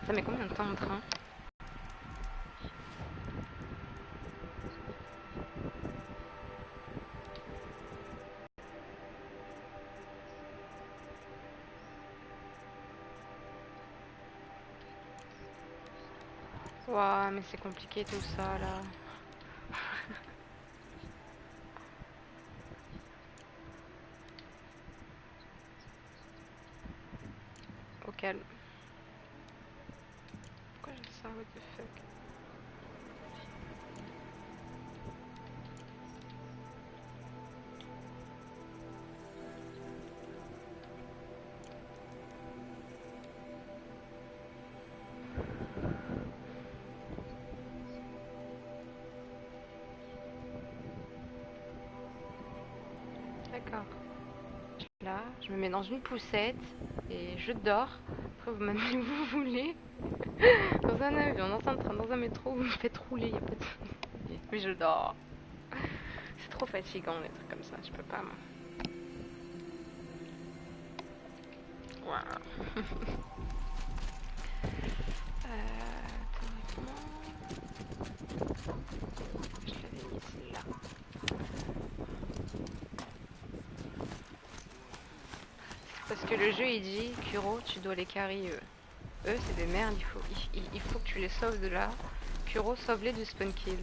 Ça met combien de temps en train? Ouah, mais c'est compliqué tout ça là. Au calme. Pourquoi j'ai ça? What the fuck? D'accord. Là, je me mets dans une poussette et je dors. Après, vous m'amenez où vous voulez. Dans un avion, dans un train, dans un métro, vous me faites rouler, y a pas de souci. Mais je dors. C'est trop fatigant les trucs comme ça, je peux pas moi. Waouh. Théoriquement, je l'avais mis là. Parce que le jeu il dit, Kuro, tu dois les carry eux. Eux c'est des merdes, il faut que tu les sauves de là. Kuro, sauve-les du spawn kill.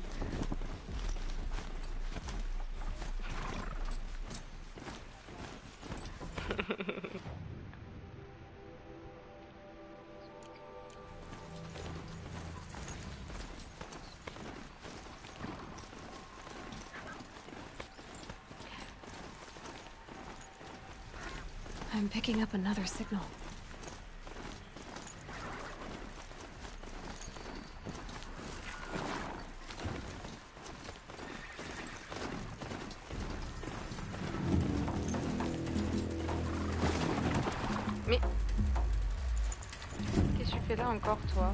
I'm picking up another signal. Mais qu'est-ce que tu fais là encore toi?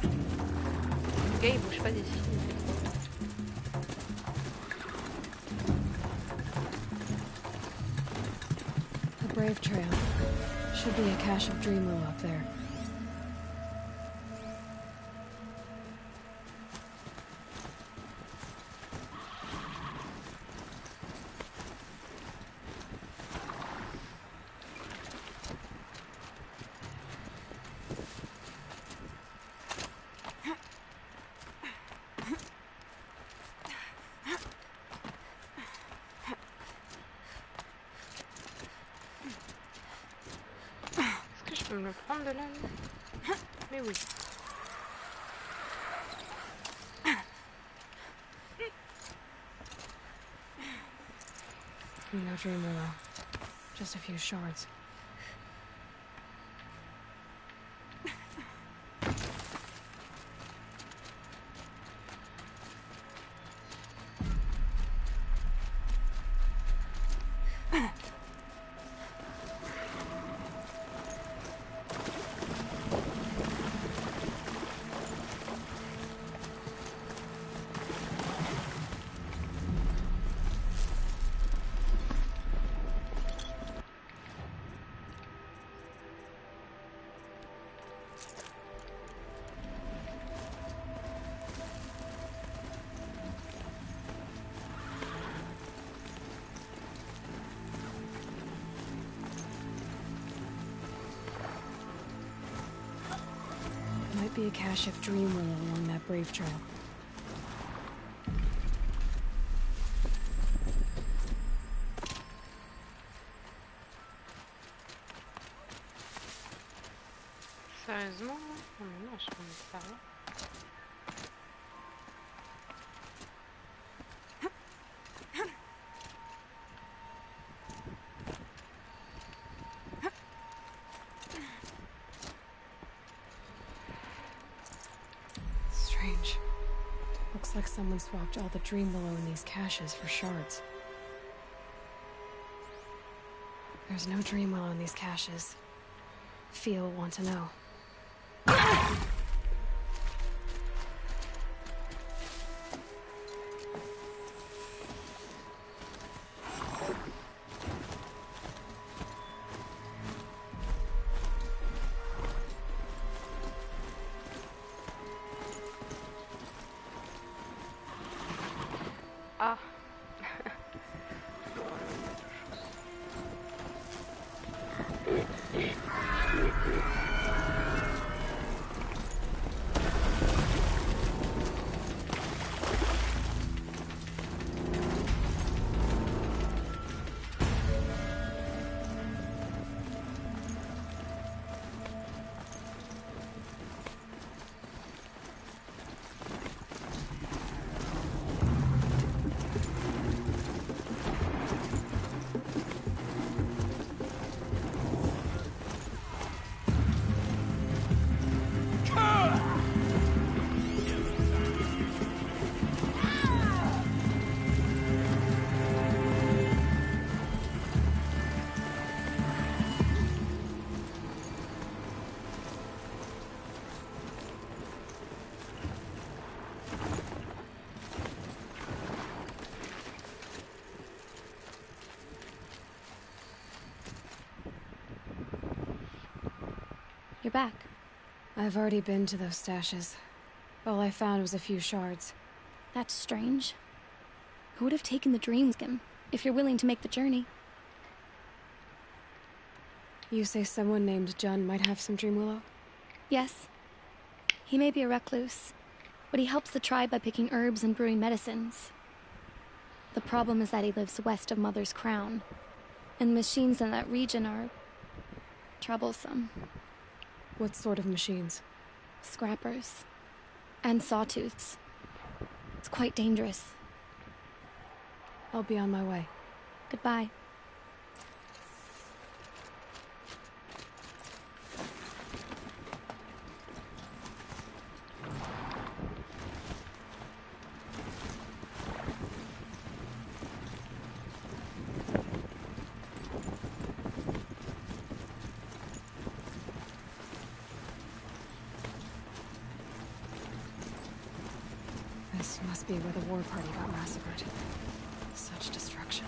Le gars il bouge pas d'ici. A brave trail. Should be a cache of dream willow up there. Est-ce que je peux me le prendre de là? Mais oui. No dream willow. Just a few shards. Might be a cache of dream willow along that brave trail. Sérieusement? Non mais non, je peux me faire là. Strange. Looks like someone swapped all the dream willow in these caches for shards. There's no dream willow in these caches. Fia will want to know. Ah. You're back. I've already been to those stashes. All I found was a few shards. That's strange. Who would have taken the dreamskin, if you're willing to make the journey? You say someone named Jun might have some dream willow? Yes. He may be a recluse, but he helps the tribe by picking herbs and brewing medicines. The problem is that he lives west of Mother's Crown, and the machines in that region are troublesome. What sort of machines? Scrappers. And sawtooths. It's quite dangerous. I'll be on my way. Goodbye. This must be where the war party got massacred. Such destruction.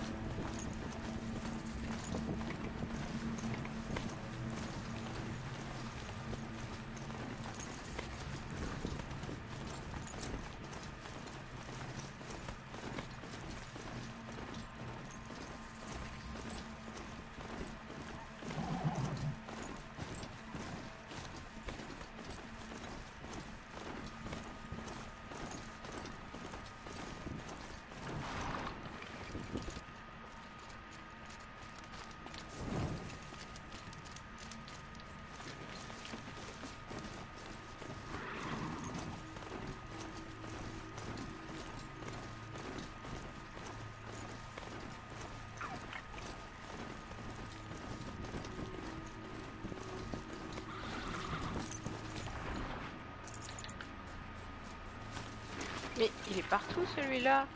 Mais il est partout celui-là.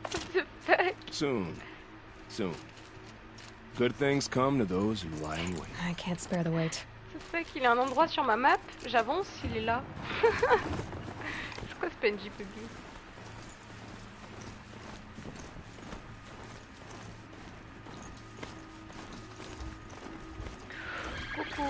What the fuck? Soon. Soon. Good things come to those who lie in wait. I can't spare the wait. What the fuck? Il a un endroit sur ma map. J'avance, il est là. C'est quoi ce PNJ public? Coucou.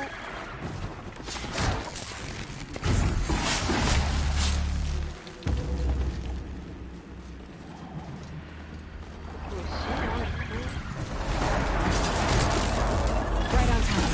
Right on time.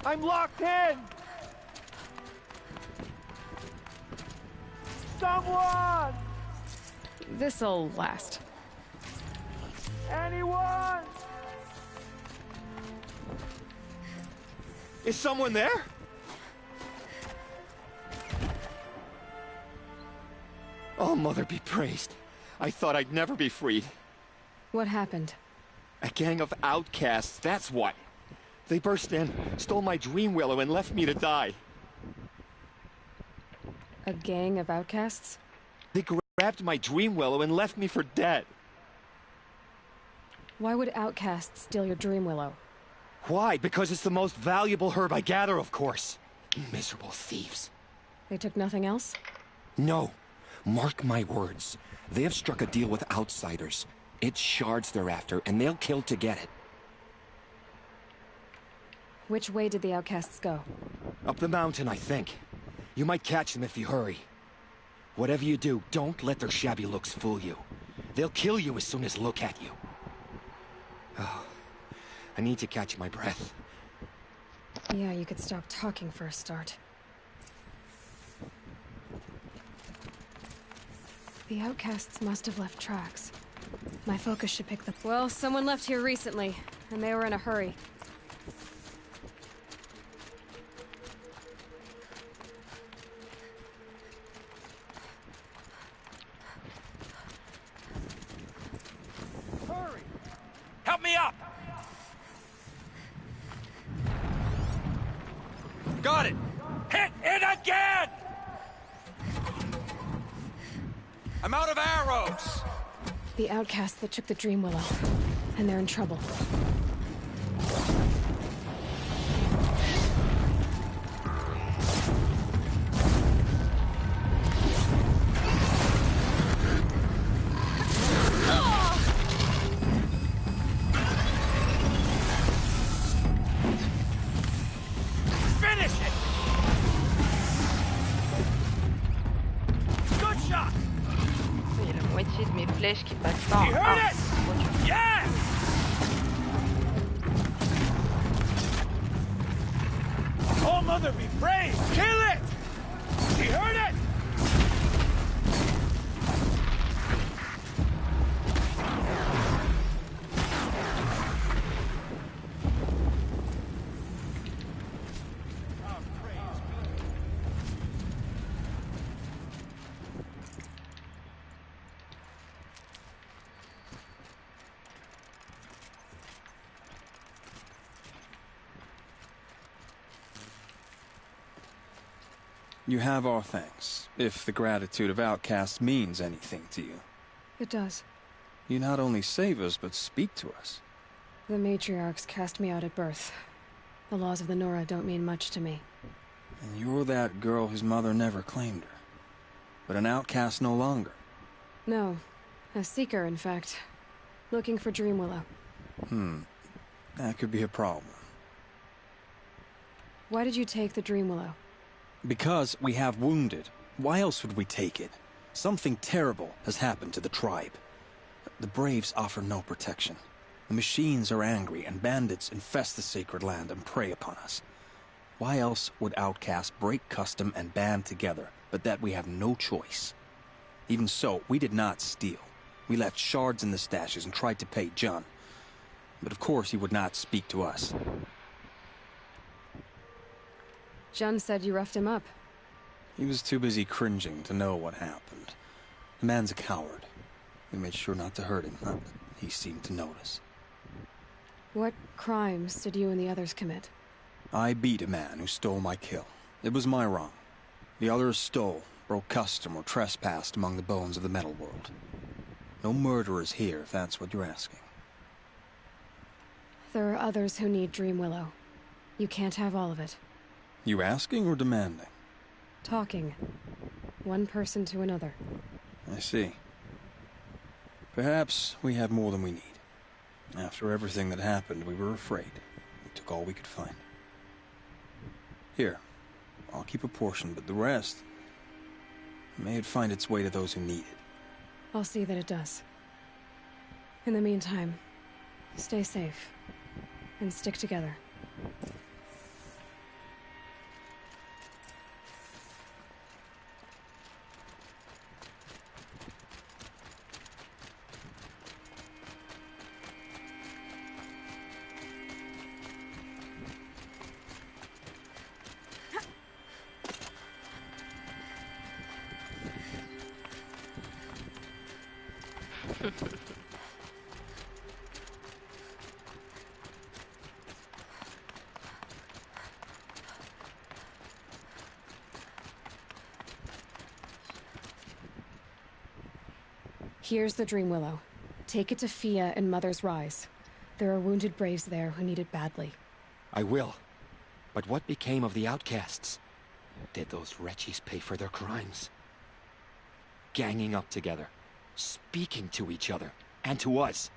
I'm locked in! Someone! This'll last. Anyone? Is someone there? Oh, Mother be praised. I thought I'd never be freed. What happened? A gang of outcasts, that's what. They burst in, stole my dream willow, and left me to die. A gang of outcasts? They grabbed my dream willow and left me for dead. Why would outcasts steal your dream willow? Why? Because it's the most valuable herb I gather, of course. Miserable thieves. They took nothing else? No. Mark my words. They have struck a deal with outsiders. It's shards they're after, and they'll kill to get it. Which way did the outcasts go? Up the mountain, I think. You might catch them if you hurry. Whatever you do, don't let their shabby looks fool you. They'll kill you as soon as look at you. Oh, I need to catch my breath. Yeah, you could stop talking for a start. The outcasts must have left tracks. My focus should pick them. Well, someone left here recently, and they were in a hurry. Hurry! Help me up! Got it! Hit it again! I'm out of arrows! The outcasts that took the dream willow, and they're in trouble. Finish it! Good shot! Il y a la moitié de mes flèches qui passent pas. You heard it! Yes! Oh, Mother be praised! Kill it! You heard it! You have our thanks, if the gratitude of outcasts means anything to you. It does. You not only save us, but speak to us. The matriarchs cast me out at birth. The laws of the Nora don't mean much to me. And you're that girl whose mother never claimed her. But an outcast no longer. No. A seeker, in fact. Looking for Dream Willow. That could be a problem. Why did you take the Dream Willow? Because we have wounded. Why else would we take it? Something terrible has happened to the tribe. The Braves offer no protection. The machines are angry, and bandits infest the sacred land and prey upon us. Why else would outcasts break custom and band together, but that we have no choice? Even so, we did not steal. We left shards in the stashes and tried to pay John. But of course he would not speak to us. Jun said you roughed him up. He was too busy cringing to know what happened. The man's a coward. We made sure not to hurt him, not that he seemed to notice. What crimes did you and the others commit? I beat a man who stole my kill. It was my wrong. The others stole, broke custom, or trespassed among the bones of the metal world. No murderers here, if that's what you're asking. There are others who need Dream Willow. You can't have all of it. You asking or demanding? Talking. One person to another. I see. Perhaps we have more than we need. After everything that happened, we were afraid. We took all we could find. Here, I'll keep a portion, but the rest... may it find its way to those who need it. I'll see that it does. In the meantime, stay safe. And stick together. Here's the Dream Willow. Take it to Fia and Mother's Rise. There are wounded braves there who need it badly. I will. But what became of the outcasts? Did those wretches pay for their crimes? Ganging up together, speaking to each other, and to us.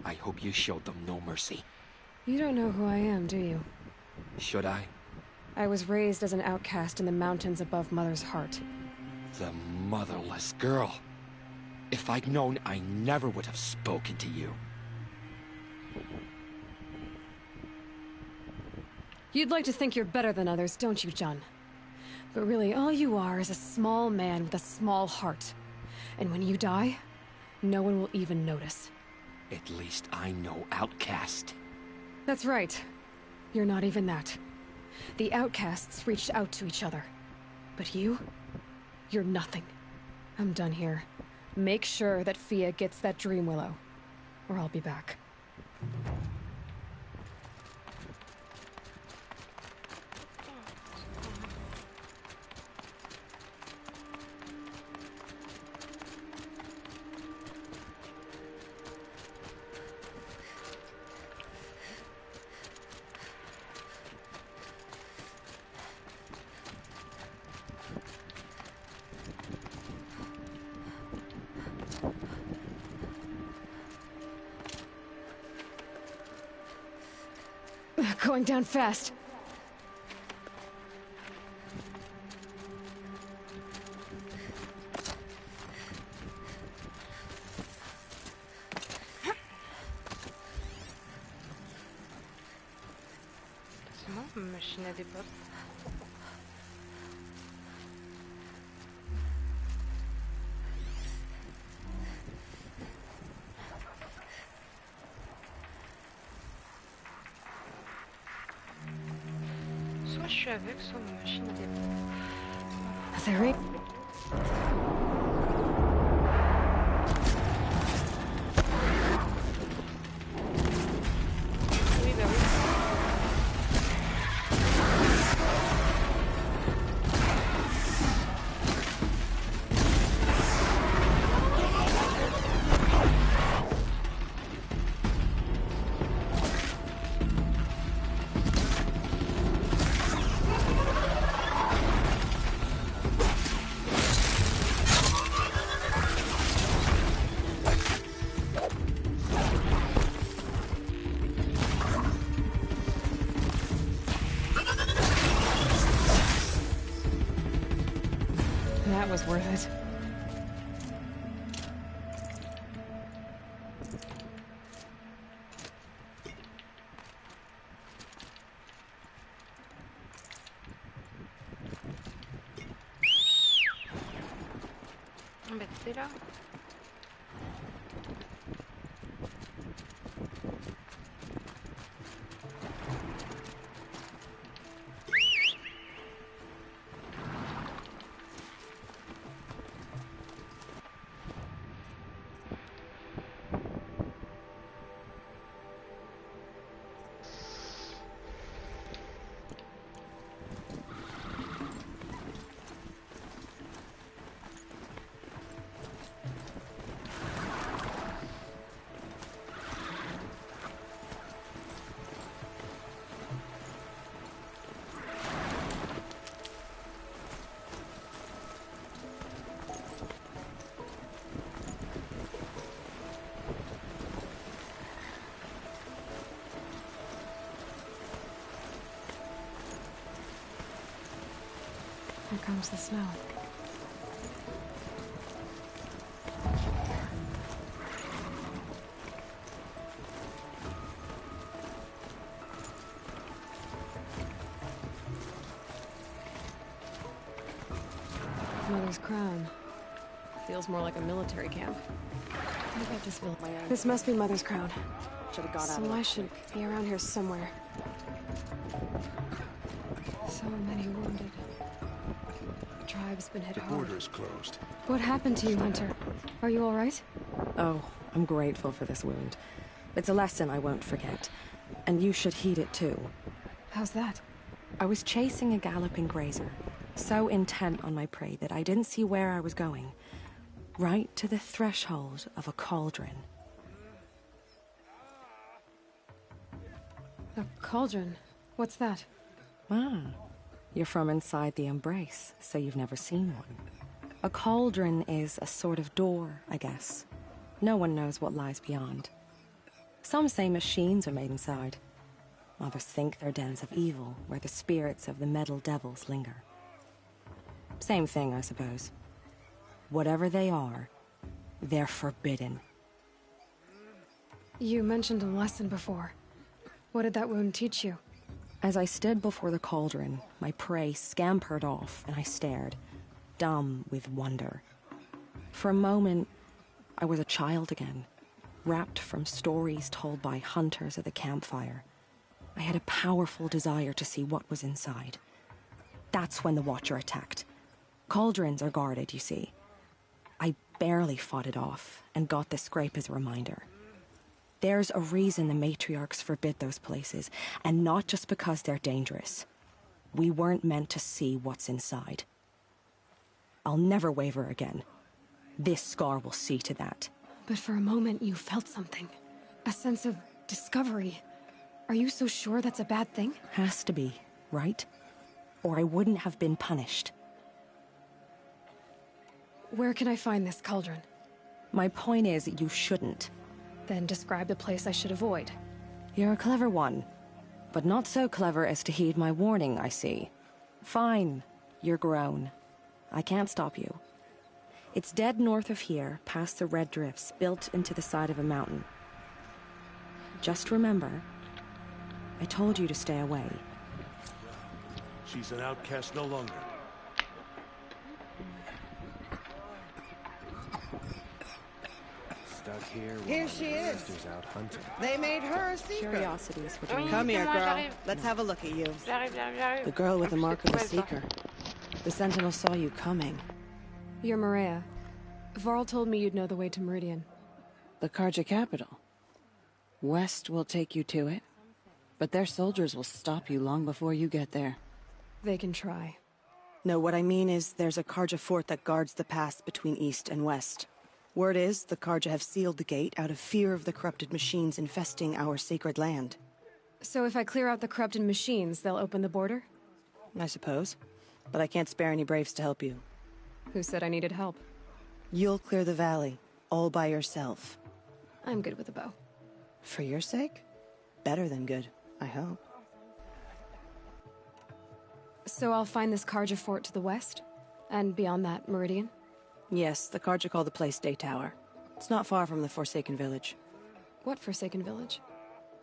I hope you showed them no mercy. You don't know who I am, do you? Should I? I was raised as an outcast in the mountains above Mother's Heart. The motherless girl. If I'd known, I never would have spoken to you. You'd like to think you're better than others, don't you, John? But really, all you are is a small man with a small heart. And when you die, no one will even notice. At least I know outcast. That's right. You're not even that. The outcasts reached out to each other. But you? You're nothing. I'm done here. Make sure that Fia gets that Dream Willow, or I'll be back. Going down fast. C'est moi, ma machine à dépop. Soit je suis aveugle, soit ma machine à dépop. There ain't... Oui, bah oui. That was worth it. Bah c'est là. Here comes the snow. Mother's Crown. Feels more like a military camp. What about this village? This must be Mother's Crown. Should have got out So of I should be around here somewhere. So many wounded. The tribe's been hit The hard. border is closed. What happened to you, Hunter? Are you all right? Oh, I'm grateful for this wound. It's a lesson I won't forget. And you should heed it too. How's that? I was chasing a galloping grazer, so intent on my prey that I didn't see where I was going. Right to the threshold of a cauldron. A cauldron? What's that? Ah, you're from inside the Embrace, so you've never seen one. A cauldron is a sort of door, I guess. No one knows what lies beyond. Some say machines are made inside. Others think they're dens of evil, where the spirits of the metal devils linger. Same thing, I suppose. Whatever they are, they're forbidden. You mentioned a lesson before. What did that wound teach you? As I stood before the cauldron, my prey scampered off, and I stared, dumb with wonder. For a moment, I was a child again, wrapped from stories told by hunters at the campfire. I had a powerful desire to see what was inside. That's when the Watcher attacked. Cauldrons are guarded, you see. I barely fought it off, and got the scrape as a reminder. There's a reason the matriarchs forbid those places, and not just because they're dangerous. We weren't meant to see what's inside. I'll never waver again. This scar will see to that. But for a moment you felt something. A sense of discovery. Are you so sure that's a bad thing? Has to be, right? Or I wouldn't have been punished. Where can I find this cauldron? My point is, you shouldn't. Then describe the place I should avoid. You're a clever one. But not so clever as to heed my warning, I see. Fine. You're grown. I can't stop you. It's dead north of here, past the red drifts, built into the side of a mountain. Just remember, I told you to stay away. She's an outcast no longer. Stuck here. Here she is. Sisters out hunting. They made her a secret. Curiosities for Oui, Come here, moi, girl. j'arrive. Let's have a look at you. J'arrive. The girl with the mark of a Ouais, seeker. The Sentinel saw you coming. You're Maria. Varl told me you'd know the way to Meridian. The Karja capital. West will take you to it, but their soldiers will stop you long before you get there. They can try. No, what I mean is there's a Karja fort that guards the pass between east and west. Word is the Karja have sealed the gate out of fear of the corrupted machines infesting our sacred land. So if I clear out the corrupted machines, they'll open the border? I suppose. But I can't spare any braves to help you. Who said I needed help? You'll clear the valley, all by yourself. I'm good with a bow. For your sake? Better than good, I hope. So I'll find this Karja fort to the west? And beyond that, Meridian? Yes, the Karja call the place Day Tower. It's not far from the Forsaken Village. What Forsaken Village?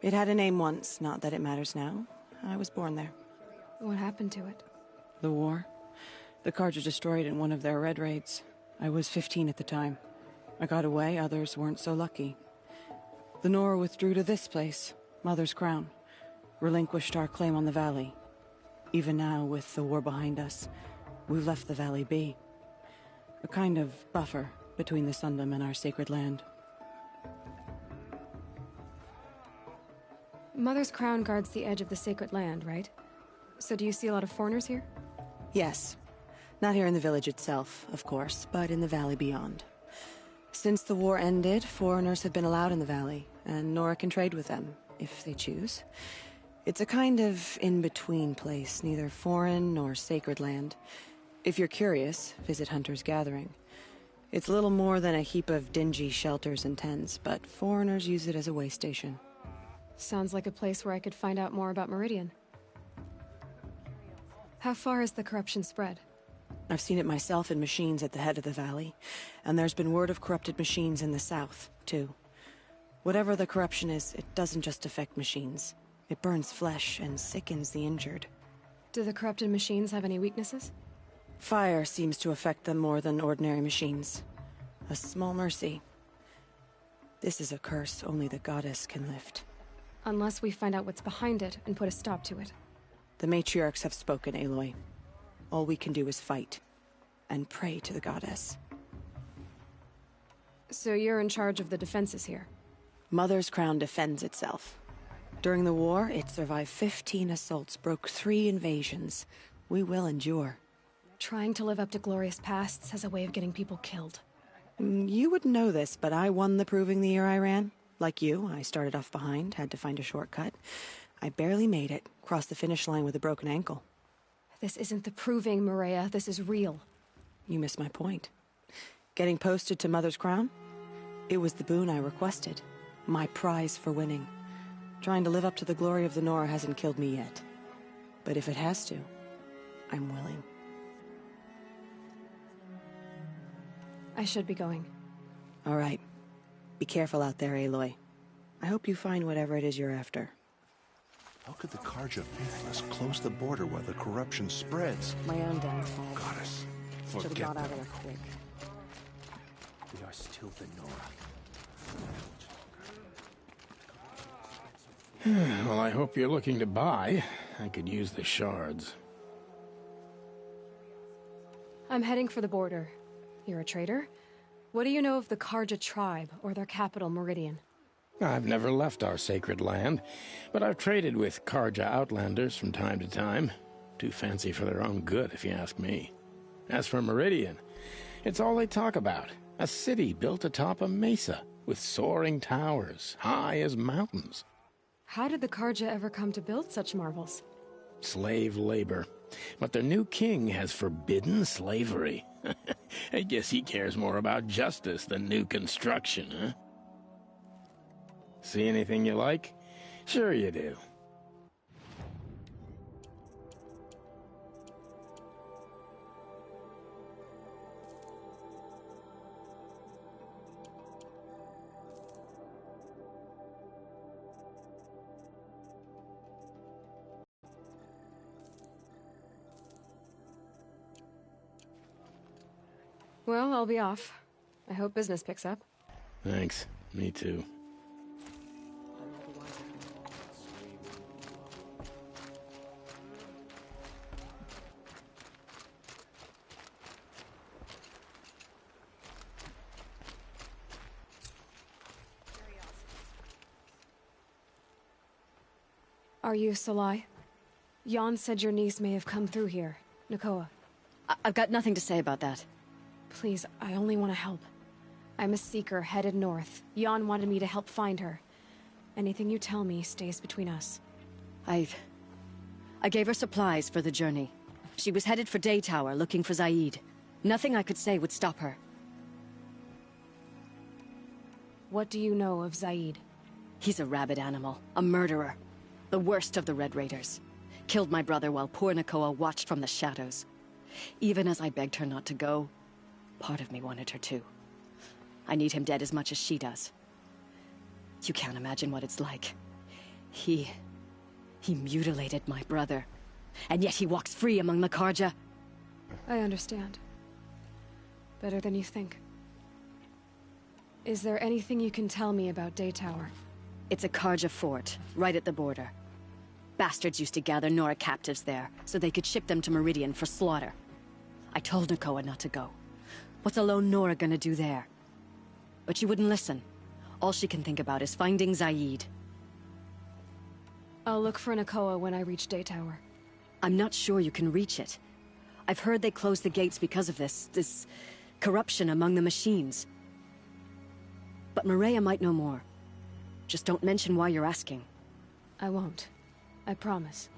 It had a name once, not that it matters now. I was born there. What happened to it? The war. The Karja destroyed in one of their red raids. I was 15 at the time. I got away, others weren't so lucky. The Nora withdrew to this place, Mother's Crown. Relinquished our claim on the valley. Even now, with the war behind us, we've left the valley be. A kind of buffer between the Sundom and our sacred land. Mother's Crown guards the edge of the sacred land, right? So do you see a lot of foreigners here? Yes. Not here in the village itself, of course, but in the valley beyond. Since the war ended, foreigners have been allowed in the valley, and Nora can trade with them, if they choose. It's a kind of in-between place, neither foreign nor sacred land. If you're curious, visit Hunter's Gathering. It's little more than a heap of dingy shelters and tents, but foreigners use it as a way station. Sounds like a place where I could find out more about Meridian. How far has the corruption spread? I've seen it myself in machines at the head of the valley, and there's been word of corrupted machines in the south, too. Whatever the corruption is, it doesn't just affect machines. It burns flesh and sickens the injured. Do the corrupted machines have any weaknesses? Fire seems to affect them more than ordinary machines. A small mercy. This is a curse only the goddess can lift. Unless we find out what's behind it and put a stop to it. The matriarchs have spoken, Aloy. All we can do is fight, and pray to the goddess. So you're in charge of the defenses here? Mother's Crown defends itself. During the war, it survived 15 assaults, broke 3 invasions. We will endure. Trying to live up to glorious pasts has a way of getting people killed. You wouldn't know this, but I won the proving the year I ran. Like you, I started off behind, had to find a shortcut. I barely made it, crossed the finish line with a broken ankle. This isn't the proving, Maria. This is real. You missed my point. Getting posted to Mother's Crown? It was the boon I requested. My prize for winning. Trying to live up to the glory of the Nora hasn't killed me yet. But if it has to, I'm willing. I should be going. All right. Be careful out there, Aloy. I hope you find whatever it is you're after. How could the Karja faithless close the border while the corruption spreads? My own downfall. Goddess, Should have forget got out of them. there quick. We are still the Nora. Well, I hope you're looking to buy. I could use the shards. I'm heading for the border. You're a trader? What do you know of the Karja tribe, or their capital, Meridian? I've never left our sacred land, but I've traded with Karja outlanders from time to time. Too fancy for their own good, if you ask me. As for Meridian, it's all they talk about. A city built atop a mesa, with soaring towers, high as mountains. How did the Karja ever come to build such marvels? Slave labor. But their new king has forbidden slavery. I guess he cares more about justice than new construction, huh? See anything you like? Sure you do. Well, I'll be off. I hope business picks up. Thanks. Me too. Are you Salai? Jan said your niece may have come through here. Nakoa. I've got nothing to say about that. Please, I only want to help. I'm a seeker headed north. Jan wanted me to help find her. Anything you tell me stays between us. I gave her supplies for the journey. She was headed for Day Tower, looking for Zaid. Nothing I could say would stop her. What do you know of Zaid? He's a rabid animal, a murderer. The worst of the Red Raiders. Killed my brother while poor Nakoa watched from the shadows. Even as I begged her not to go, part of me wanted her to. I need him dead as much as she does. You can't imagine what it's like. He mutilated my brother. And yet he walks free among the Karja. I understand. Better than you think. Is there anything you can tell me about Day Tower? It's a Karja fort, right at the border. Bastards used to gather Nora captives there, so they could ship them to Meridian for slaughter. I told Nakoa not to go. What's a lone Nora gonna do there? But she wouldn't listen. All she can think about is finding Zaid. I'll look for Nakoa when I reach Day Tower. I'm not sure you can reach it. I've heard they closed the gates because of this corruption among the machines. But Maria might know more. Just don't mention why you're asking. I won't. I promise.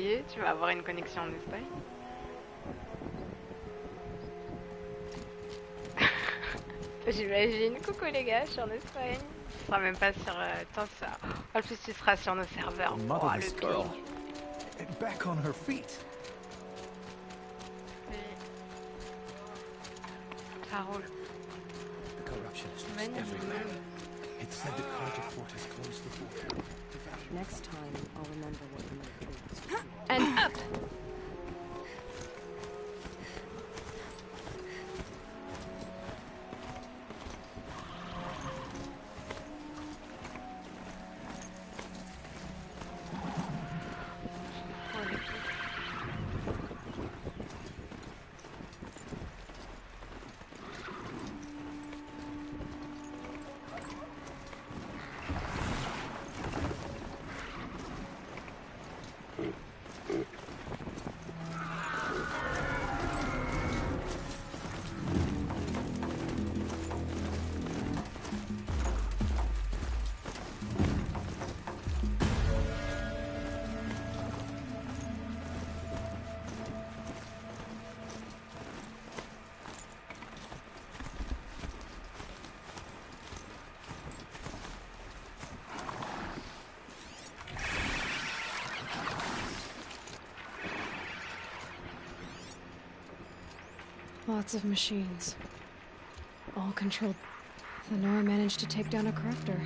y est, tu vas avoir une connexion en Espagne. J'imagine. Coucou les gars, je suis en Espagne. Tu seras même pas sur... Attends, ça... En plus, tu seras sur nos serveurs. Oh, Motherless le girl. ping. Back on her feet. Oui. Ça roule. The corruption is everywhere. It said the Carja fort has closed the border. Next time, I'll remember what we made. And up! Lots of machines. All controlled. The Nora managed to take down a crafter.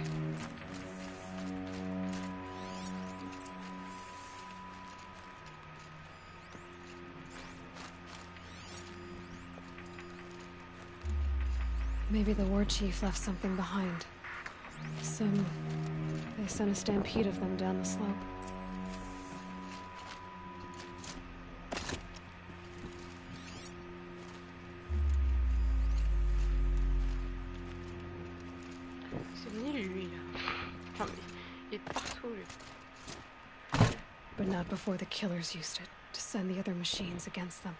Maybe the war chief left something behind. They sent a stampede of them down the slope. But not before the killers used it to send the other machines against them.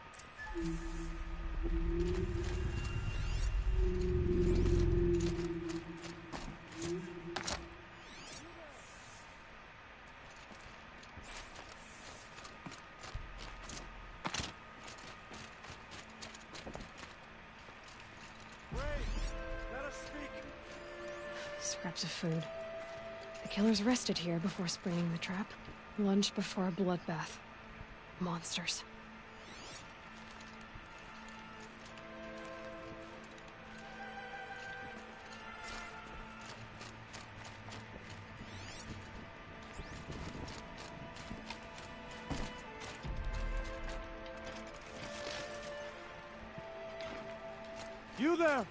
Scraps of food. The killers rested here before springing the trap. Lunged before a bloodbath. Monsters. You there!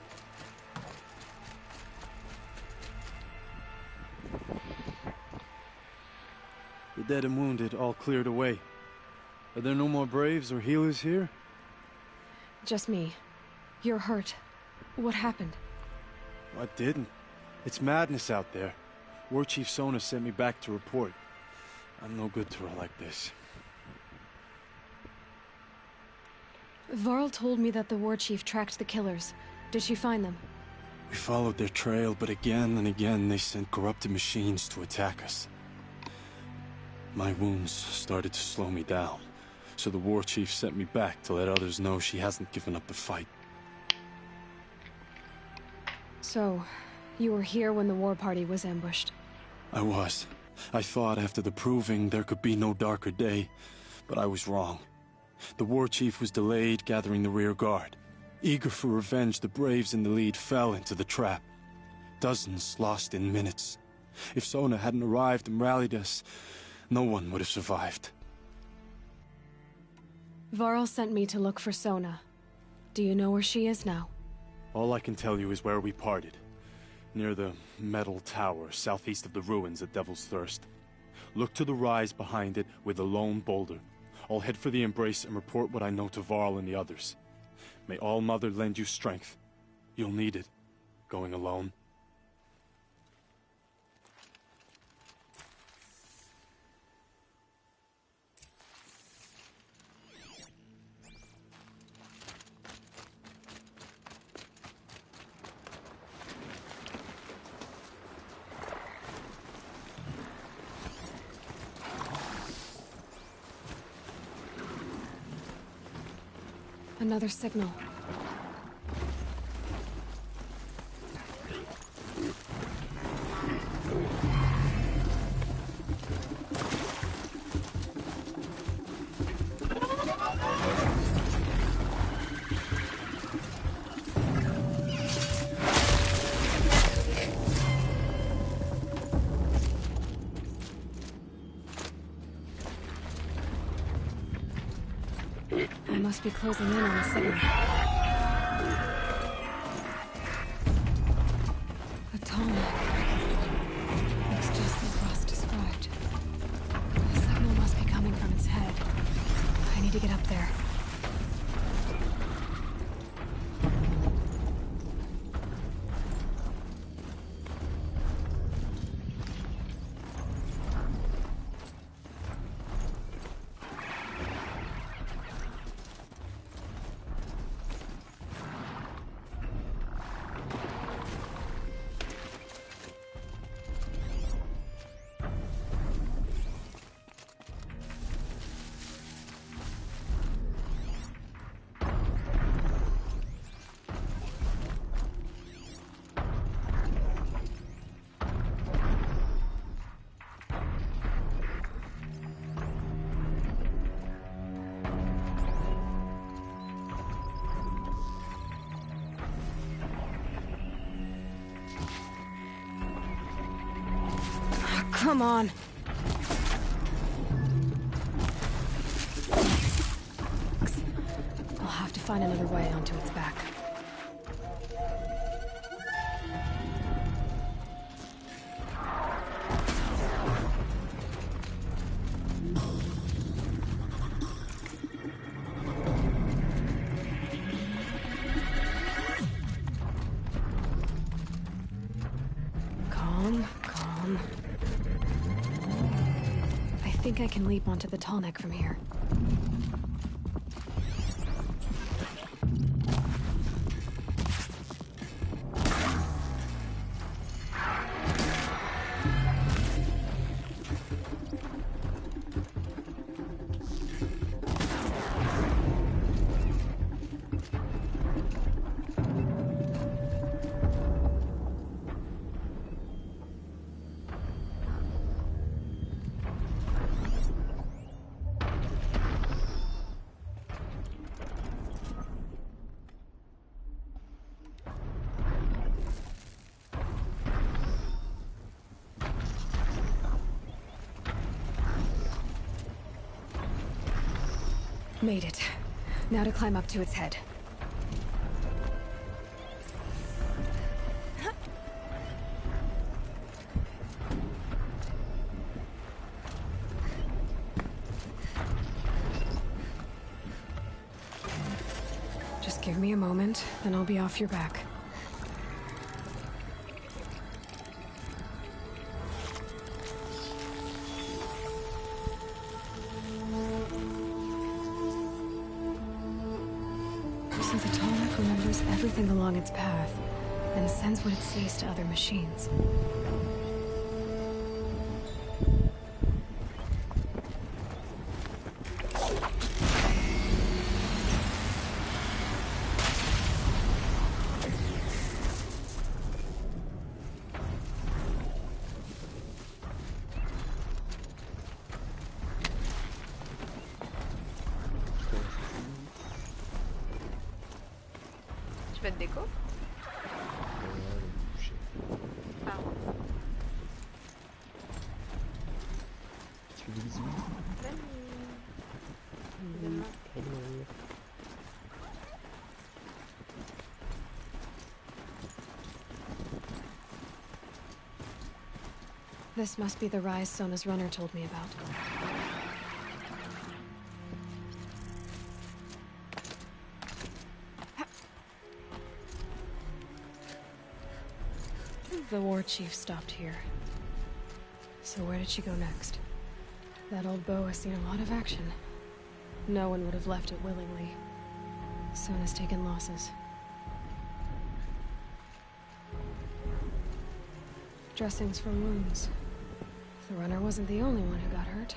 The dead and wounded all cleared away. Are there no more braves or healers here? Just me. You're hurt. What happened? I didn't. It's madness out there. War Chief Sona sent me back to report. I'm no good to her like this. Varl told me that the war chief tracked the killers. Did she find them? We followed their trail, but again and again they sent corrupted machines to attack us. My wounds started to slow me down, so the war chief sent me back to let others know she hasn't given up the fight. So, you were here when the war party was ambushed? I was. I thought after the proving there could be no darker day, but I was wrong. The war chief was delayed gathering the rear guard. Eager for revenge, the braves in the lead fell into the trap. Dozens lost in minutes. If Sona hadn't arrived and rallied us, no one would have survived. Varl sent me to look for Sona. Do you know where she is now? All I can tell you is where we parted. Near the metal tower, southeast of the ruins at Devil's Thirst. Look to the rise behind it with a lone boulder. I'll head for the embrace and report what I know to Varl and the others. May All Mother lend you strength. You'll need it, going alone. Another signal. I must be closing in on the signal. A tallneck. Looks just like Ross described. The signal must be coming from its head. I need to get up there. Come on. I'll have to find another way onto its back. Calm, calm. I think I can leap onto the tall neck from here. Made it. Now to climb up to its head. Just give me a moment, then I'll be off your back. So the Tallneck remembers everything along its path, and sends what it sees to other machines. Tu fais de déco? Ah. Tu fais des bisous? This must be the rise Sona's runner told me about. The war chief stopped here. So where did she go next? That old bow has seen a lot of action. No one would have left it willingly. Sona's taken losses. Dressings for wounds. The runner wasn't the only one who got hurt.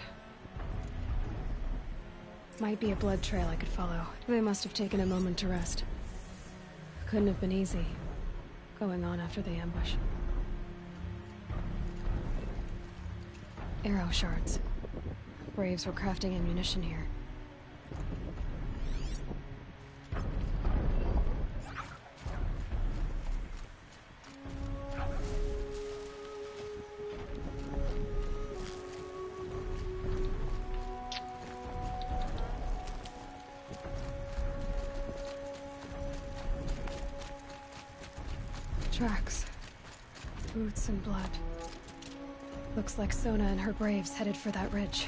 Might be a blood trail I could follow. They must have taken a moment to rest. Couldn't have been easy, going on after the ambush. Arrow shards. Braves were crafting ammunition here. Tracks. Boots and blood. Looks like Sona and her braves headed for that ridge.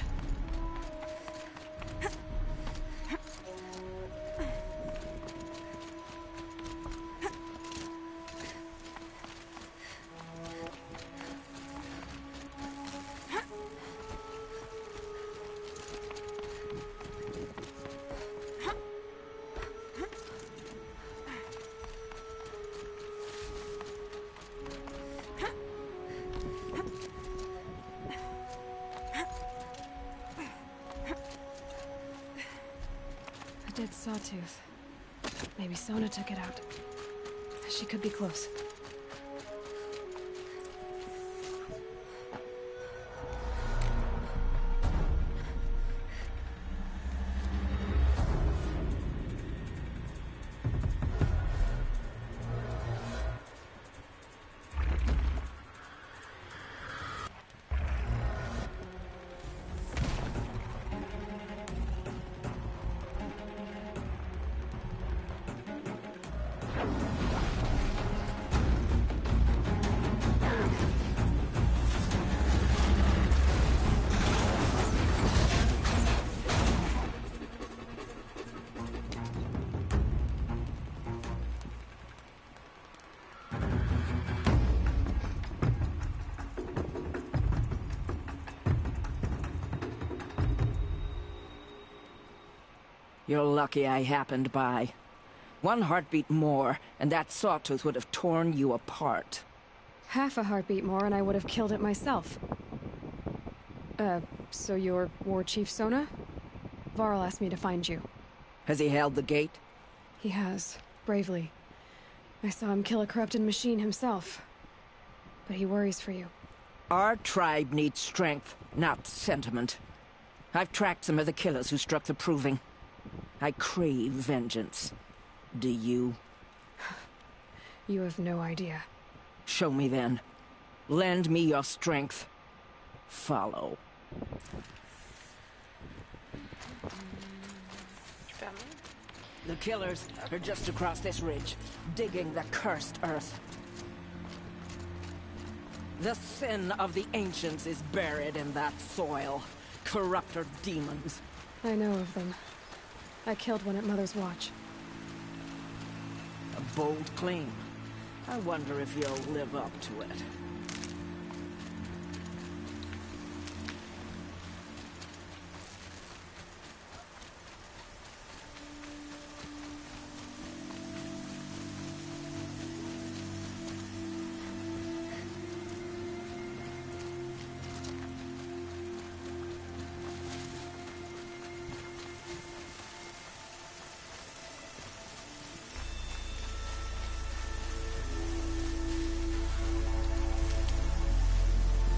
Dead sawtooth. Maybe Sona took it out. She could be close. You're lucky I happened by. One heartbeat more, and that sawtooth would have torn you apart. Half a heartbeat more and I would have killed it myself. So you're War Chief Sona? Varl asked me to find you. Has he held the gate? He has, bravely. I saw him kill a corrupted machine himself. But he worries for you. Our tribe needs strength, not sentiment. I've tracked some of the killers who struck the Proving. I crave vengeance. Do you? You have no idea. Show me then. Lend me your strength. Follow. The killers are just across this ridge, digging the cursed earth. The sin of the ancients is buried in that soil. Corrupter demons. I know of them. I killed one at Mother's Watch. A bold claim. I wonder if you'll live up to it.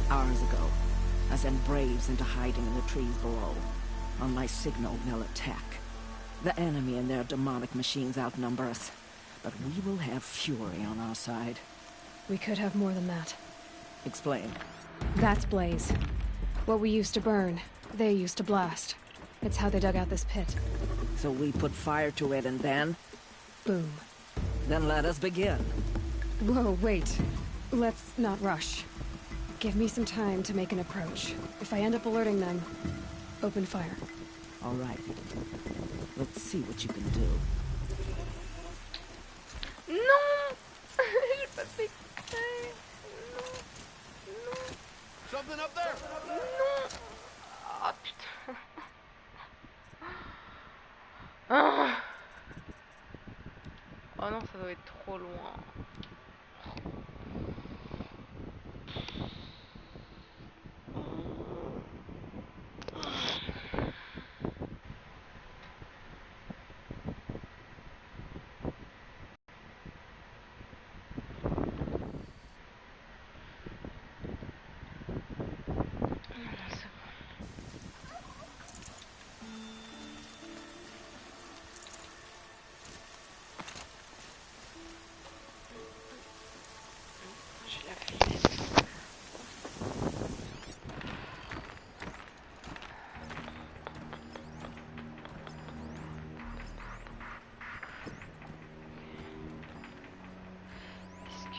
Hours ago, I sent Braves into hiding in the trees below. On my signal, they'll attack. The enemy and their demonic machines outnumber us, but we will have fury on our side. We could have more than that. Explain. That's Blaze. What we used to burn, they used to blast. It's how they dug out this pit. So we put fire to it and then? Boom. Then let us begin. Whoa, wait. Let's not rush. Give me some time to make an approach. If I end up alerting them, open fire. All right. Let's see what you can do. Non. J'ai pas fait exprès. Non. Non. Something up there? Non. Oh putain. Ah. Oh non, ça doit être trop loin.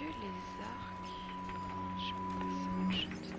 les arcs? Je sais pas si c'est autre chose.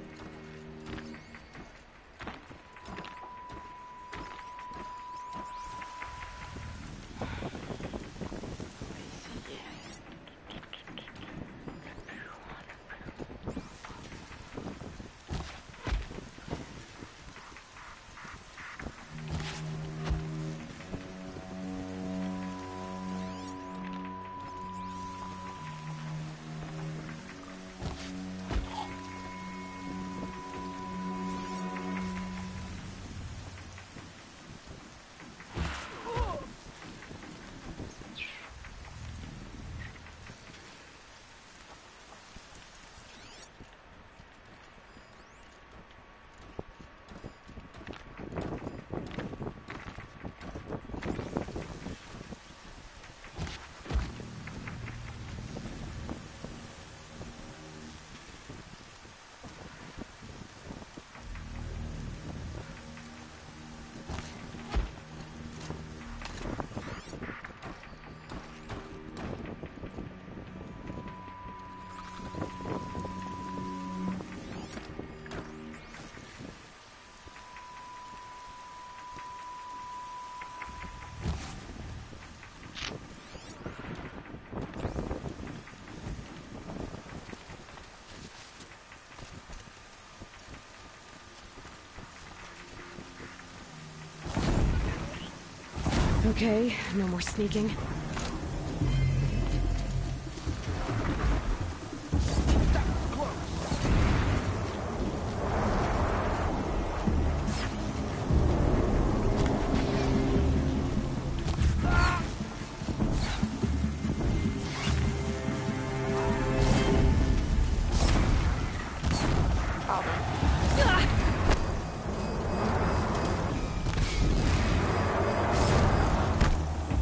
Okay, no more sneaking.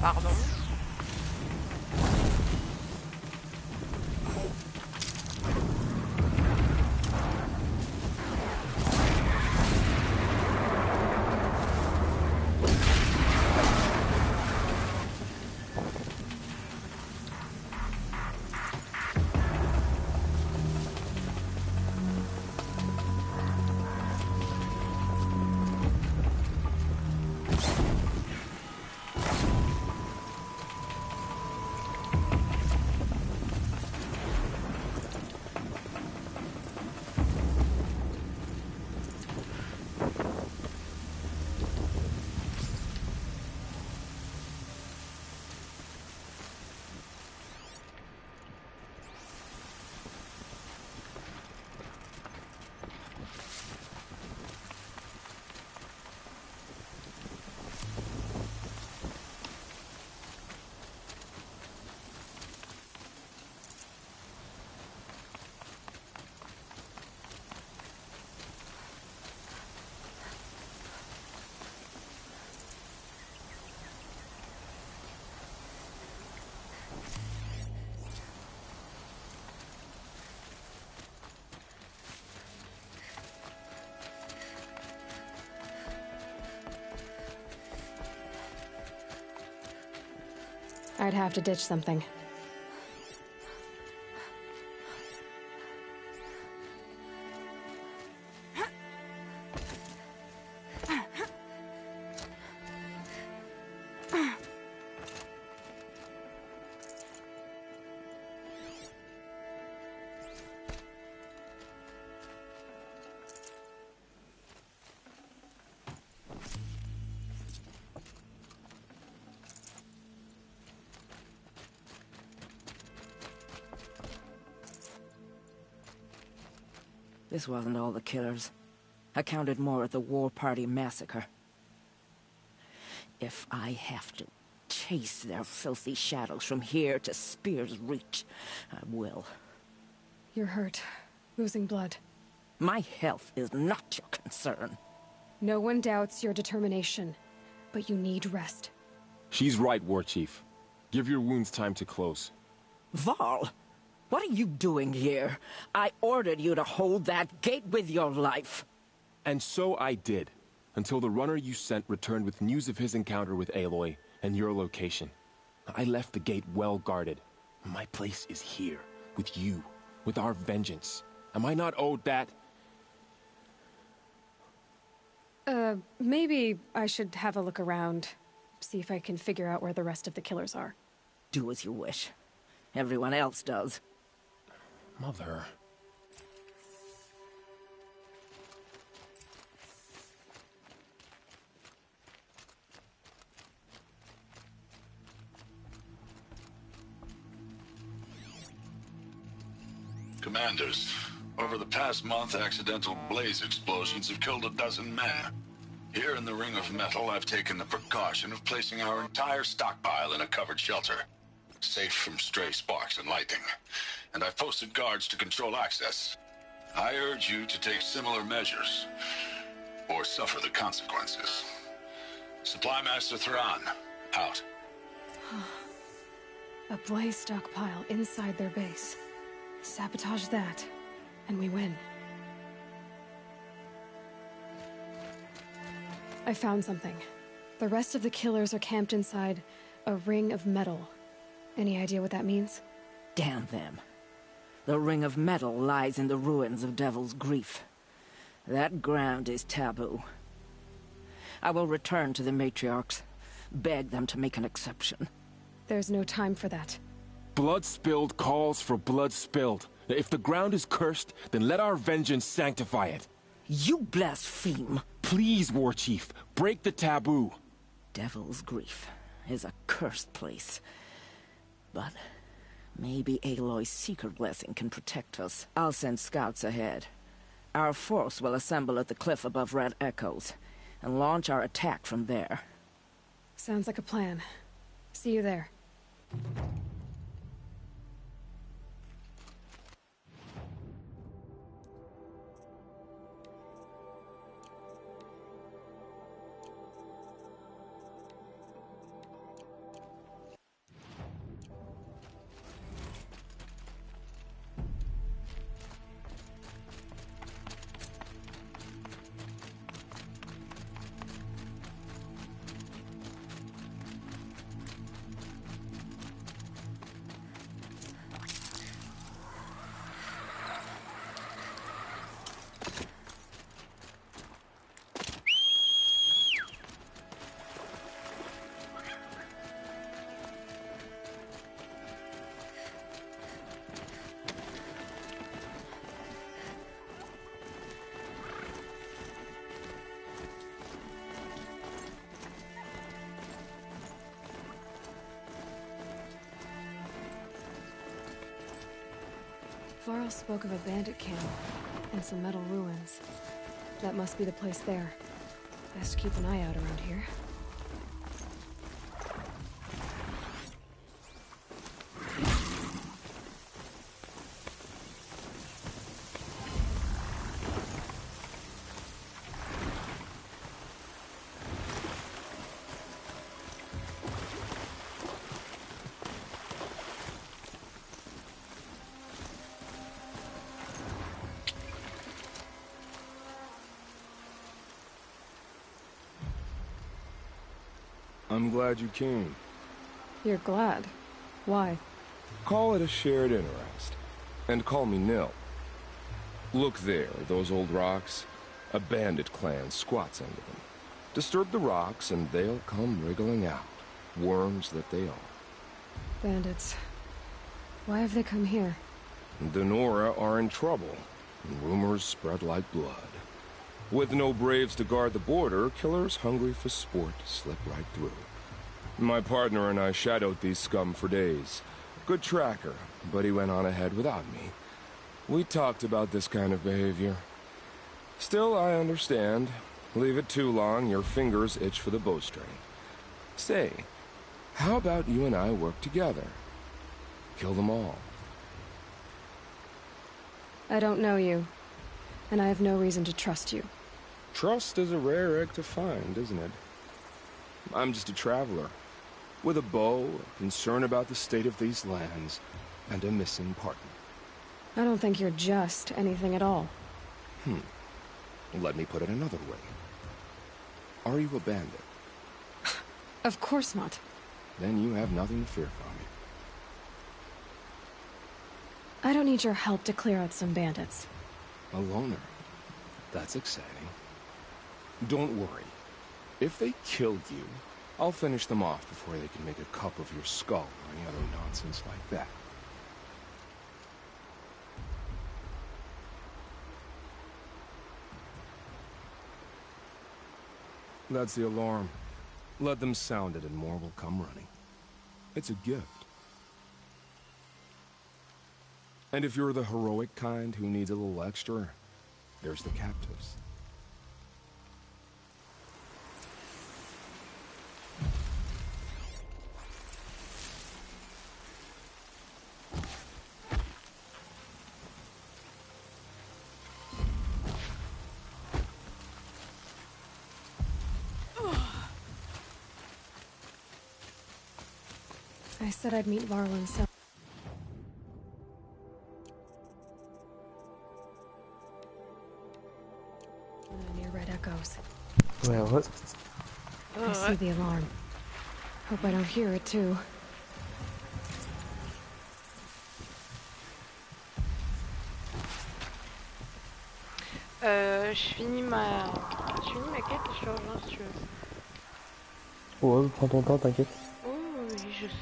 Pardon. I'd have to ditch something. This wasn't all the killers. I counted more at the War Party massacre. If I have to chase their filthy shadows from here to Spear's Reach, I will. You're hurt. Losing blood. My health is not your concern. No one doubts your determination, but you need rest. She's right, War Chief. Give your wounds time to close. Varl, what are you doing here? I ordered you to hold that gate with your life. And so I did, until the runner you sent returned with news of his encounter with Aloy and your location. I left the gate well guarded. My place is here, with you, with our vengeance. Am I not owed that? Maybe I should have a look around. See if I can figure out where the rest of the killers are. Do as you wish. Everyone else does. Mother... Commanders, over the past month, accidental blaze explosions have killed 12 men. Here in the Ring of Metal, I've taken the precaution of placing our entire stockpile in a covered shelter, safe from stray sparks and lightning, and I've posted guards to control access. I urge you to take similar measures, or suffer the consequences. Supply Master Thrawn, out. A blaze stockpile inside their base. Sabotage that, and we win. I found something. The rest of the killers are camped inside a ring of metal. Any idea what that means? Damn them. The Ring of Metal lies in the ruins of Devil's Grief. That ground is taboo. I will return to the matriarchs, beg them to make an exception. There's no time for that. Blood spilled calls for blood spilled. If the ground is cursed, then let our vengeance sanctify it. You blaspheme! Please, War Chief, break the taboo. Devil's Grief is a cursed place. But maybe Aloy's secret blessing can protect us. I'll send scouts ahead. Our force will assemble at the cliff above Red Echoes, and launch our attack from there. Sounds like a plan. See you there. Varl spoke of a bandit camp and some metal ruins. That must be the place there. Best keep an eye out around here. I'm glad you came. You're glad? Why? Call it a shared interest. And call me Nil. Look there, those old rocks. A bandit clan squats under them. Disturb the rocks and they'll come wriggling out. Worms that they are. Bandits. Why have they come here? The Nora are in trouble, and rumors spread like blood. With no braves to guard the border, killers hungry for sport slip right through. My partner and I shadowed these scum for days. Good tracker, but he went on ahead without me. We talked about this kind of behavior. Still, I understand. Leave it too long, your fingers itch for the bowstring. Say, how about you and I work together? Kill them all. I don't know you, and I have no reason to trust you. Trust is a rare egg to find, isn't it? I'm just a traveler, with a bow, a concern about the state of these lands, and a missing partner. I don't think you're just anything at all. Let me put it another way. Are you a bandit? Of course not. Then you have nothing to fear from I don't need your help to clear out some bandits. A loner. That's exciting. Don't worry. If they kill you, I'll finish them off before they can make a cup of your skull or any other nonsense like that. That's the alarm. Let them sound it and more will come running. It's a gift. And if you're the heroic kind who needs a little extra, there's the captives. I said I'd meet Varlin, so... Near Red Echoes. Ouais, what? I see the alarm. Hope I don't hear it, too. Je finis ma quête et je te rejoins si tu veux. Ouais, prends ton temps, t'inquiète. Oh oui, je sais.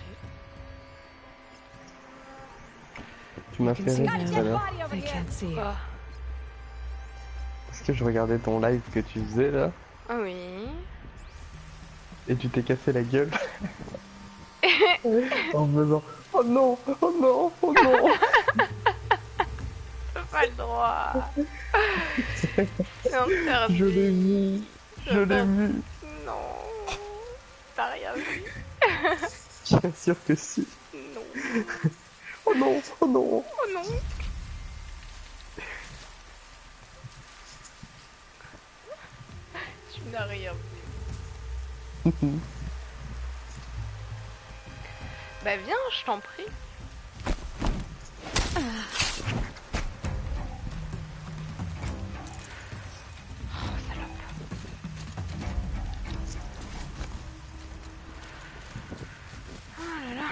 Tu m'as fait rire tout à l'heure. Quoi? Parce que je regardais ton live que tu faisais là. Ah oui. Et tu t'es cassé la gueule. En faisant oh non, oh non, oh non. J'ai pas le droit. C'est interdit. Je l'ai vu. Je l'ai vu. Non. T'as rien vu. Bien sûr que si. Non. Oh non, oh non. Oh non. Tu n'as rien vu. Bah viens, je t'en prie. Oh, salope. Oh là là.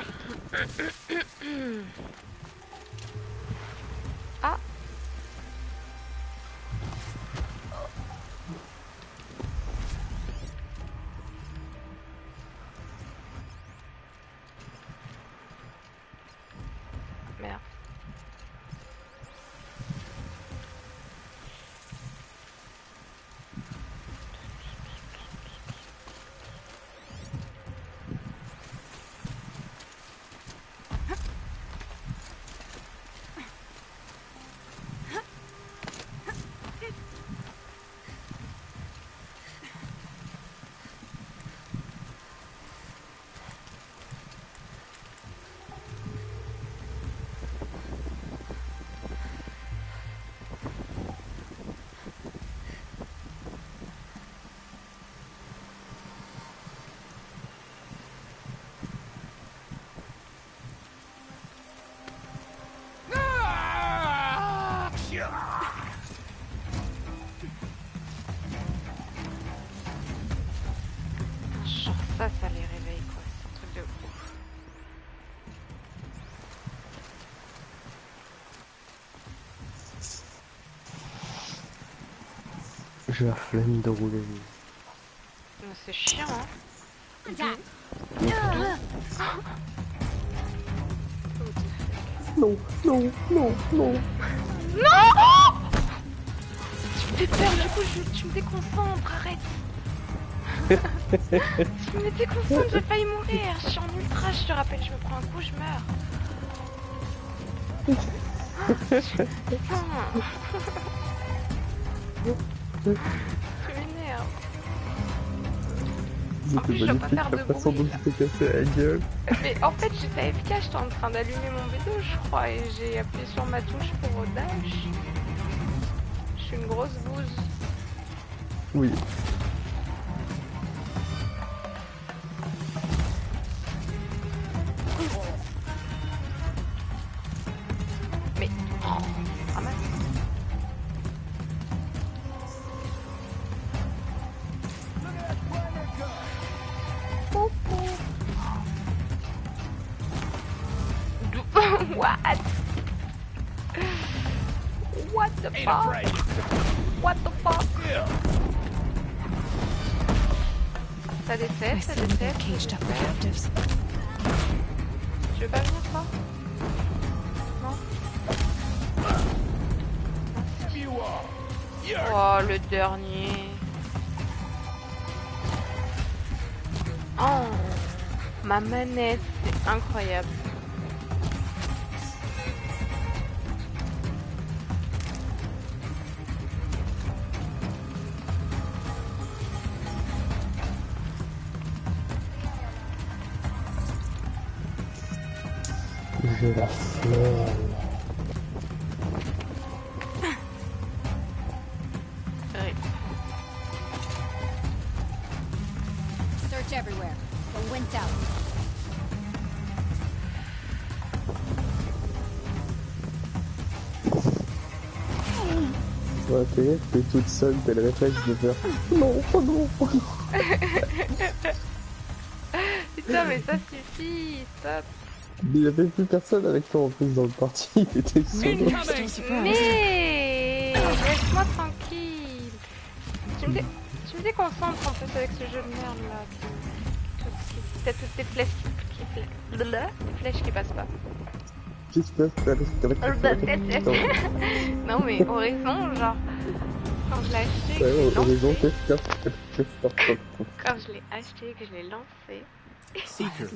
Ah. Merde. Genre ça les réveille quoi, c'est un truc de ouf. J'ai la flemme de rouler. C'est chiant hein. Non, non, non, non. Non. Tu me fais peur du coup, tu me déconcentres, arrête. Tu me déconcentres, j'ai failli mourir. Je suis en ultra, je te rappelle, je me prends un coup, je meurs. Putain. Tu m'énerves. C'était magnifique la façon dont tu t'es cassé la gueule. Mais en fait j'étais AFK, j'étais en train d'allumer mon vélo je crois et j'ai appuyé sur ma touche pour dash. Je suis une grosse bouse. Oui. Mais oh, ramasse. What? What the fuck? What the fuck? Ça décède, ça décède. Caged up the captives. Tu veux pas venir toi? Non? Oh, le dernier. Oh, ma manette, c'est incroyable. J'ai la flemme. Search everywhere. Go wince out. Ouais, t'es toute seule, t'as le réflexe de faire non, oh non, oh non. Putain, mais ça suffit, stop. Mais il y avait plus personne avec toi en plus dans le parti, t'étais solo. Mais laisse-moi tranquille. Tu me déconcentres en plus avec ce jeu de merde là. T'as toutes tes flèches des flèches qui passent pas. Non mais Horizon, genre quand je l'ai acheté, quand je l'ai acheté, que je l'ai lancé. Seeker,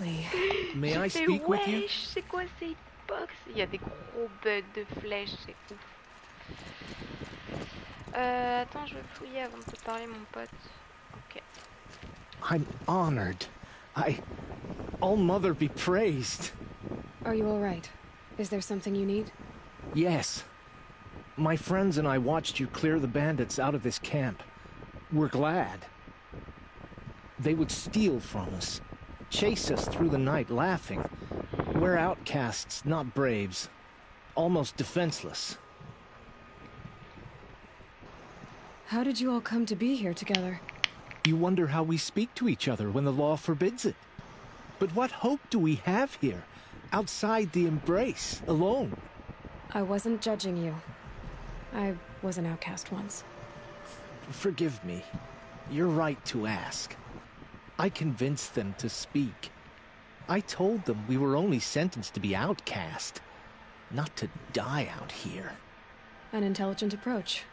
may I J'ai speak with you? C'est quoi ces box? Il y a des gros bugs de flèches, c'est ouf. Attends, je vais fouiller avant de te parler, mon pote. Ok. I'm honored. All Mother be praised. Are you all right? Is there something you need? Yes. My friends and I watched you clear the bandits out of this camp. We're glad. They would steal from us, chase us through the night laughing. We're outcasts, not braves. Almost defenseless. How did you all come to be here together? You wonder how we speak to each other when the law forbids it. But what hope do we have here, outside the embrace, alone? I wasn't judging you. I was an outcast once. Forgive me. You're right to ask. I convinced them to speak. I told them we were only sentenced to be outcast, not to die out here. An intelligent approach.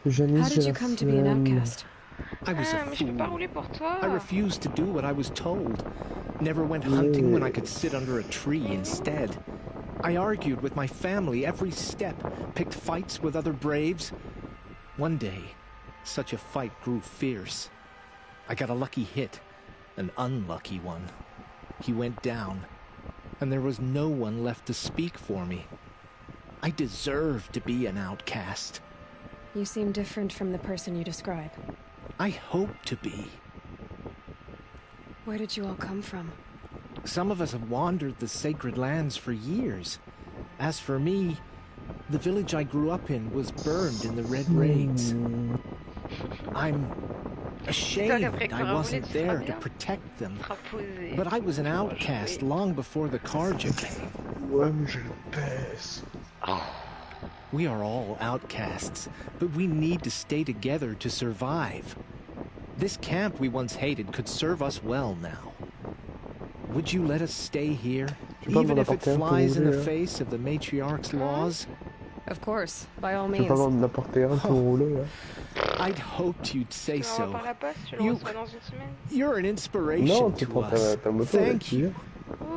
How did you come to be an outcast? I was a Mais je peux pas fool. rouler pour toi. I refused to do what I was told. Never went hunting when I could sit under a tree instead. I argued with my family every step, picked fights with other braves. One day, such a fight grew fierce. I got a lucky hit, an unlucky one. He went down, and there was no one left to speak for me. I deserved to be an outcast. You seem different from the person you describe. I hope to be. Where did you all come from? Some of us have wandered the sacred lands for years. As for me, the village I grew up in was burned in the Red Raids. I'm ashamed I wasn't there to protect them. But I was an outcast long before the Karja came. Ouais, mais je le pèse. We are all outcasts, but we need to stay together to survive. This camp we once hated could serve us well now. Would you let us stay here, even if it flies in the face of the matriarch's laws? Of course, by all means. J'ai pas le droit de l'apporter un pour rouler, là. I'd hoped you'd say so. You... You're an inspiration Non, tu to prends us. ta moto, Thank you.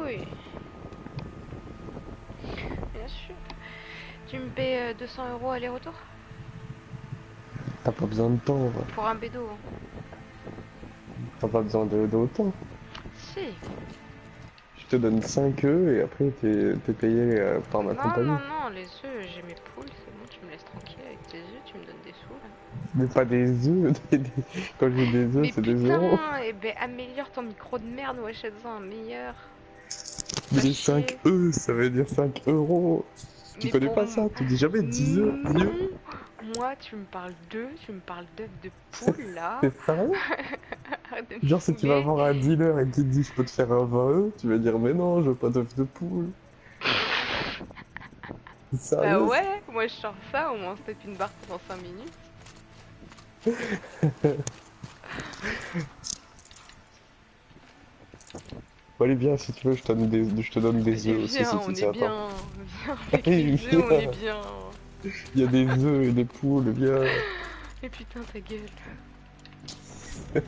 Oui. Bien sûr. Tu me paies 200 € aller-retour? T'as pas besoin de temps. Ouais. Pour un bédo. T'as pas besoin d'autant. Si. Je te donne 5 œufs et après t'es payé par ma compagnie. Non, les œufs, j'ai mes poules, c'est bon, tu me laisses tranquille avec tes œufs, tu me donnes des sous là. Mais pas des œufs, quand j'ai des œufs, c'est des euros. Eh ben améliore ton micro de merde ou achète-en un meilleur. Mais les 5 œufs, ça veut dire 5 €. Tu connais pas ça, tu dis jamais 10 œufs. Moi, tu me parles d'œufs, tu me parles d'œufs de poule là. C'est sérieux? Genre si tu vas voir un dealer et qu'il te dit je peux te faire un 20 œufs, tu vas dire mais non, je veux pas d'œufs de poule. Bah Sérieux? ouais, moi je sors ça, au moins on se tape une barre pendant 5 minutes. Bon, allez, viens, si tu veux, je te donne des Allez œufs aussi, viens, on si est ça attend. bien, viens avec Allez, les œufs, on est viens. bien. Il y a des œufs et des poules, viens. Et putain ta gueule. Putain,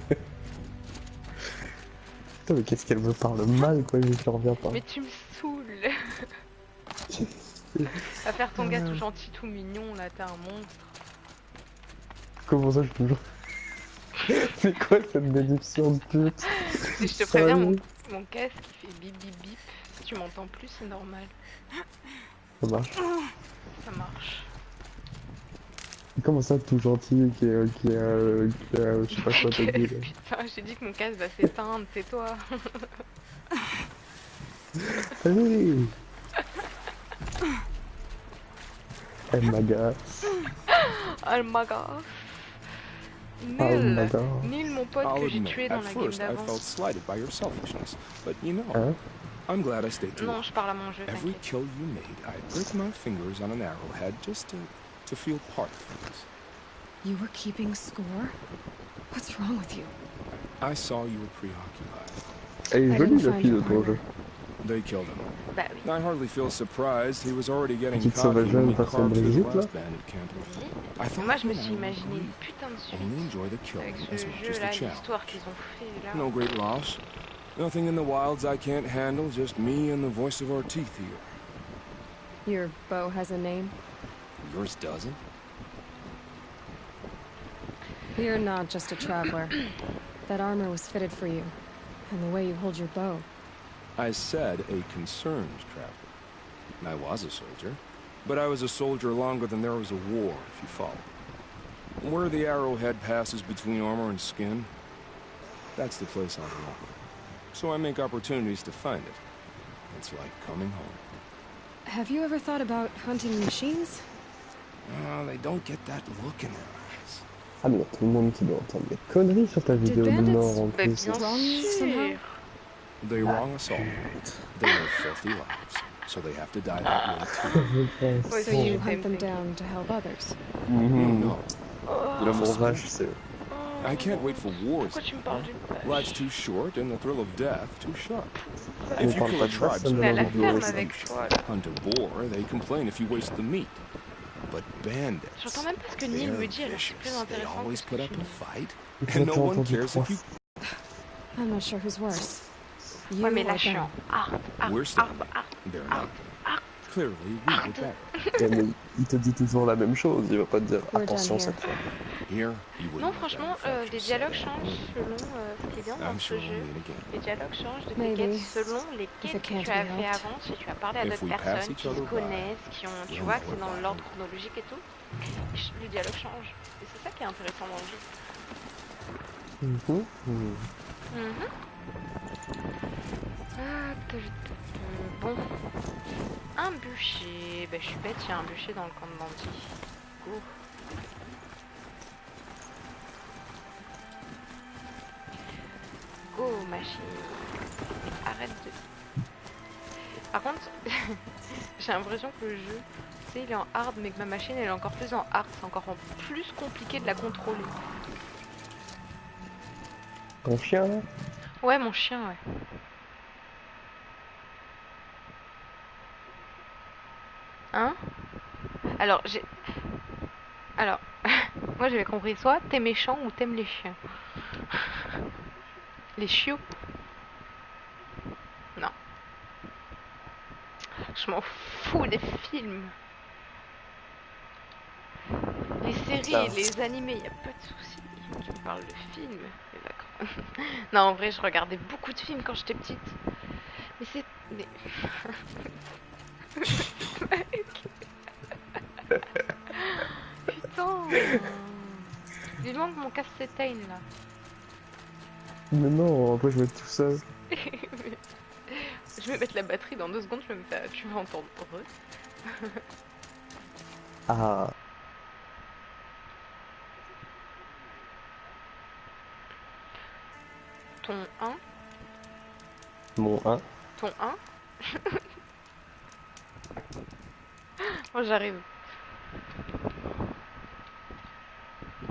mais qu'est-ce qu'elle me parle mal, quoi, je reviens pas. Mais tu me saoules. Va faire ton gars tout gentil, tout mignon, là t'es un monstre. Comment ça, je peux... C'est quoi cette déduction de pute? Et je te préviens, mon casque il fait bip bip bip. Si tu m'entends plus, c'est normal. Ça marche. Ça marche. Comment ça, tout gentil, qui est, je sais pas quoi t'as dit, là. Putain, j'ai dit que mon casque va s'éteindre, tais-toi. Allez. Elle m'agace. Elle m'agace. Oh my Nil, God. Nil, mon pote I'll que j'ai admit, tué dans at la game first I d'avant. felt slighted by your selfishness, but you know, Hein? I'm glad I stayed through. Non, je parle à mon jeu, Every t'inquiète. kill you made, I'd break my fingers on an arrowhead just to feel part of things. You were keeping score? What's wrong with you? I saw you were preoccupied. Elle est jolie, la fille de ton jeu. They killed him. Bah oui. I hardly feel surprised. He was already getting Petite cocky when sauvageonne we passée carved his Brigitte, là. last bandit camp. I Mais thought moi je me you suis and I imaginé would une putain de suite only enjoy the avec killing as ce much jeu as là, the challenge. l'histoire qu'ils ont fait là. No great loss. Nothing in the wilds I can't handle, just me and the voice of our teeth here. Your bow has a name? Yours doesn't? You're not just a traveler. That armor was fitted for you. And the way you hold your bow. I said a concerned traveler. I was a soldier, but I was a soldier longer than there was a war, if you follow. Where the arrowhead passes between armor and skin, that's the place I belong. So I make opportunities to find it. It's like coming home. Have you ever thought about hunting machines? They don't get that look in their eyes. Ah, mais y a tout le monde qui doit entendre des conneries sur ta vidéo de mort, en plus. Sûr. They wrong us all. They live filthy lives, so they have to die that way too. So you hunt them down to help others? No. De l'amour vache, c'est... I can't wait for wars. Pourquoi tu me parles d'une vache? Life's too short and the thrill of death too sharp. On If you parle kill pas a de ça, tribe, ça me Mais à la donne envie de ferme pleurer, ça. avec toi là. hunt a boar, they complain if you waste the meat. But bandits, J'entends même pas ce que Neil me dit alors c'est plus they intéressant que always ce que put tu up me a dis. fight, Tu and l'as no one entendu cares if you... I'm not sure who's worse. You Ouais mais or là je suis them. en hard, hard, We're hard, standing. hard, They're hard, not. hard. Clearly, we were better. Eh, mais il te dit toujours la même chose, il va pas te dire We're attention done here. cette fois. Here, you wouldn't Non let franchement, that infection les set dialogues in. changent selon ce qui est bien dans I'm ce sure we'll jeu. meet again. Les dialogues changent de tes Maybe. quêtes selon les If quêtes it que can't tu be as fait helped. avant, si tu as parlé à If d'autres we pass personnes each qui se other by, connaissent, qui ont, tu we'll vois know que c'est we're dans back l'ordre home. chronologique et tout, les dialogues changent. Et c'est ça qui est intéressant dans le jeu. Bon. Un bûcher. Bah je suis bête, il y a un bûcher dans le camp de bandits. Go. Go machine. Arrête de... Par contre, j'ai l'impression que le jeu, tu sais, il est en hard, mais que ma machine elle est encore plus en hard. C'est encore plus compliqué de la contrôler. Ton chien là? Ouais, mon chien, ouais. Hein? Alors, j'ai... Alors, moi j'avais compris, soit t'es méchant ou t'aimes les chiens. Les chiots? Non. Je m'en fous des films. Les séries, les animés, y a pas de soucis. Tu me parles de films, les vacances. Non, en vrai, je regardais beaucoup de films quand j'étais petite. Mais c'est... Mais... Putain. Dis-moi que mon casque s'éteigne là. Mais non, après je vais être tout seul. Je vais mettre la batterie dans 2 secondes, je vais me faire... Tu vas entendre heureux. Ah. Ton 1. Mon 1. Ton 1. Oh, j'arrive.